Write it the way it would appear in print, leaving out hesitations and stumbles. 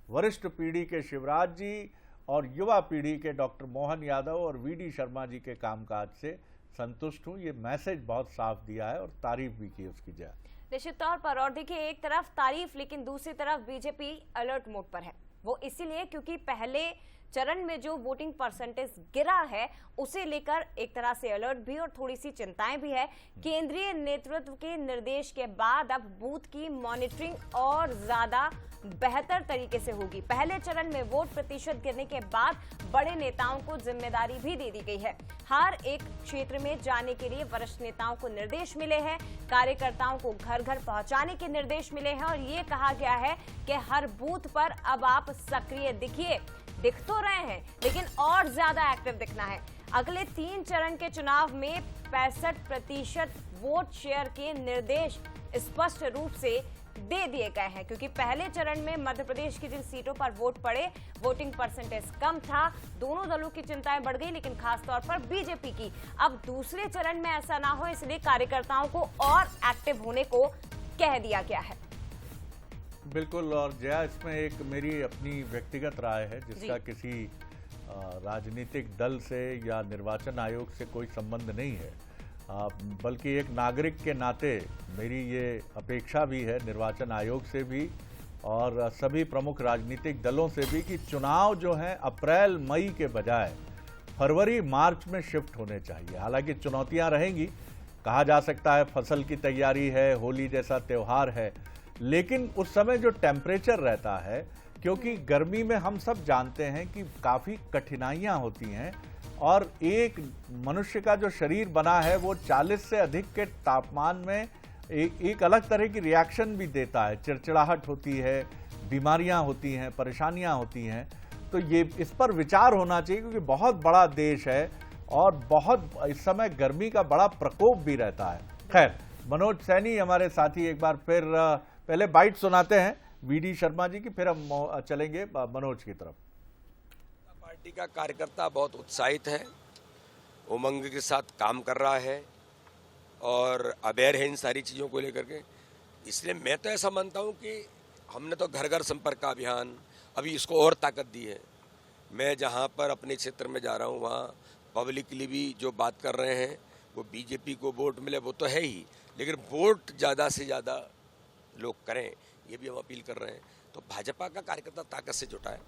वरिष्ठ पीढ़ी के शिवराज जी और युवा पीढ़ी के डॉक्टर मोहन यादव और वीडी शर्मा जी के कामकाज से संतुष्ट हूं। ये मैसेज बहुत साफ दिया है और तारीफ भी की उसकी जाए निश्चित तौर पर। और देखिए, एक तरफ तारीफ लेकिन दूसरी तरफ बीजेपी अलर्ट मोड पर है। वो इसीलिए क्योंकि पहले चरण में जो वोटिंग परसेंटेज गिरा है उसे लेकर एक तरह से अलर्ट भी और थोड़ी सी चिंताएं भी है। केंद्रीय नेतृत्व के निर्देश के बाद अब बूथ की मॉनिटरिंग और ज्यादा बेहतर तरीके से होगी। पहले चरण में वोट प्रतिशत गिरने के बाद बड़े नेताओं को जिम्मेदारी भी दे दी गई है। हर एक क्षेत्र में जाने के लिए वरिष्ठ नेताओं को निर्देश मिले हैं, कार्यकर्ताओं को घर घर पहुंचाने के निर्देश मिले हैं और ये कहा गया है कि हर बूथ पर अब आप सक्रिय दिखिए। दिख तो रहे हैं लेकिन और ज्यादा एक्टिव दिखना है। अगले 3 चरण के चुनाव में 65% वोट शेयर के निर्देश स्पष्ट रूप से दे दिए गए हैं, क्योंकि पहले चरण में मध्य प्रदेश की जिन सीटों पर वोट पड़े वोटिंग परसेंटेज कम था, दोनों दलों की चिंताएं बढ़ गई, लेकिन खासतौर पर बीजेपी की। अब दूसरे चरण में ऐसा ना हो इसलिए कार्यकर्ताओं को और एक्टिव होने को कह दिया गया है। बिल्कुल। और जया, इसमें एक मेरी अपनी व्यक्तिगत राय है जिसका किसी राजनीतिक दल से या निर्वाचन आयोग से कोई संबंध नहीं है, बल्कि एक नागरिक के नाते मेरी ये अपेक्षा भी है निर्वाचन आयोग से भी और सभी प्रमुख राजनीतिक दलों से भी कि चुनाव जो हैं अप्रैल मई के बजाय फरवरी मार्च में शिफ्ट होने चाहिए। हालांकि चुनौतियां रहेंगी, कहा जा सकता है फसल की तैयारी है, होली जैसा त्यौहार है, लेकिन उस समय जो टेम्परेचर रहता है, क्योंकि गर्मी में हम सब जानते हैं कि काफ़ी कठिनाइयां होती हैं और एक मनुष्य का जो शरीर बना है वो 40 से अधिक के तापमान में एक अलग तरह की रिएक्शन भी देता है। चिड़चिड़ाहट होती है, बीमारियां होती हैं, परेशानियां होती हैं। तो ये इस पर विचार होना चाहिए क्योंकि बहुत बड़ा देश है और बहुत इस समय गर्मी का बड़ा प्रकोप भी रहता है। खैर, मनोज सैनी हमारे साथी एक बार फिर पहले बाइट सुनाते हैं वीडी शर्मा जी की, फिर हम चलेंगे मनोज की तरफ। पार्टी का कार्यकर्ता बहुत उत्साहित है, उमंग के साथ काम कर रहा है और अवेयर है इन सारी चीज़ों को लेकर के। इसलिए मैं तो ऐसा मानता हूं कि हमने तो घर घर संपर्क का अभियान अभी इसको और ताकत दी है। मैं जहां पर अपने क्षेत्र में जा रहा हूं वहां पब्लिकली भी जो बात कर रहे हैं वो बीजेपी को वोट मिले वो तो है ही, लेकिन वोट ज़्यादा से ज़्यादा लोग करें ये भी हम अपील कर रहे हैं। तो भाजपा का कार्यकर्ता ताकत से जुटा है।